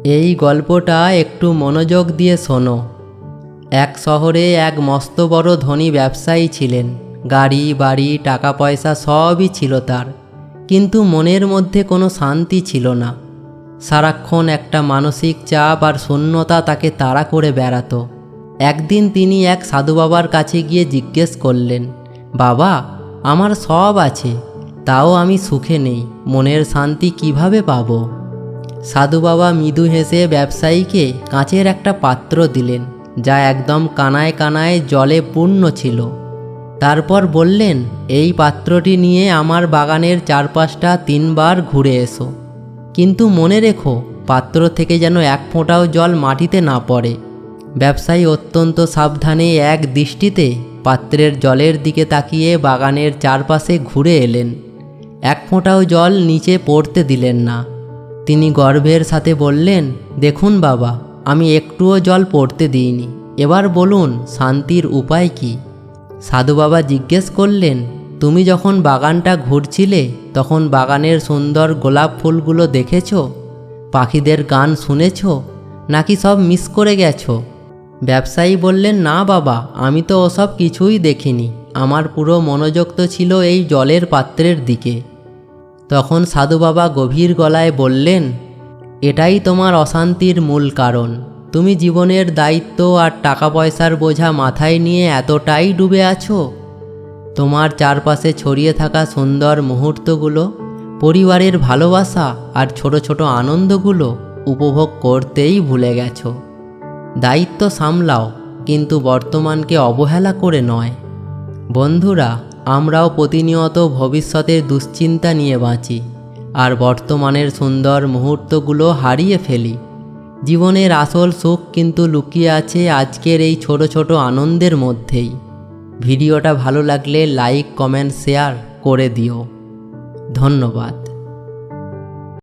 এই গল্পটা একটু মনোযোগ দিয়ে শোনো। এক শহরে এক মস্ত বড় ধনী ব্যবসায়ী ছিলেন। গাড়ি বাড়ি টাকা পয়সা সবই ছিল তার, কিন্তু মনের মধ্যে কোনো শান্তি ছিল না। সারাক্ষণ একটা মানসিক চাপ আর শূন্যতা তাকে তাড়া করে বেড়াতো। একদিন তিনি এক সাধু বাবার কাছে গিয়ে জিজ্ঞেস করলেন, বাবা, আমার সব আছে, তাও আমি সুখে নেই, মনের শান্তি কিভাবে পাবো? সাধু বাবা মৃদু হেসে ব্যবসায়ীকে কাঁচের একটা পাত্র দিলেন, যা একদম কানায় কানায় জলে পূর্ণ ছিল। তারপর বললেন, এই পাত্রটি নিয়ে আমার বাগানের চারপাশটা 3বার ঘুরে এসো, কিন্তু মনে রেখো, পাত্র থেকে যেন এক ফোঁটাও জল মাটিতে না পড়ে। ব্যবসায়ী অত্যন্ত সাবধানে এক দৃষ্টিতে পাত্রের জলের দিকে তাকিয়ে বাগানের চারপাশে ঘুরে এলেন। এক ফোঁটাও জল নিচে পড়তে দিলেন না। তিনি গর্বের সাথে বললেন, দেখুন বাবা, আমি একটুও জল পড়তে দিইনি। এবার বলুন, শান্তির উপায় কি? সাধু বাবা জিজ্ঞেস করলেন, তুমি যখন বাগানটা ঘুরছিলে তখন বাগানের সুন্দর গোলাপ ফুলগুলো দেখেছ, পাখিদের গান শুনেছ, নাকি সব মিস করে গেছো? ব্যবসায়ী বললেন, না বাবা, আমি তো ওসব কিছুই দেখিনি, আমার পুরো মনোযোগ তো ছিল এই জলের পাত্রের দিকে। তখন সাধু বাবা গভীর গলায় বললেন, এটাই তোমার অশান্তির মূল কারণ। তুমি জীবনের দায়িত্ব আর টাকা পয়সার বোঝা মাথায় নিয়ে এতটাই ডুবে আছো, তোমার চারপাশে ছড়িয়ে থাকা সুন্দর মুহূর্তগুলো, পরিবারের ভালোবাসা আর ছোট ছোট আনন্দগুলো উপভোগ করতেই ভুলে গেছো। দায়িত্ব সামলাও, কিন্তু বর্তমানকে অবহেলা করে নয়। বন্ধুরা, আমরাও প্রতিনিয়ত ভবিষ্যতের দুশ্চিন্তা নিয়ে বাঁচি, আর বর্তমানের সুন্দর মুহূর্তগুলো হারিয়ে ফেলি। জীবনের আসল সুখ কিন্তু লুকিয়ে আছে আজকের এই ছোট ছোট আনন্দের মধ্যেই। ভিডিওটা ভালো লাগলে লাইক কমেন্ট শেয়ার করে দিও। ধন্যবাদ।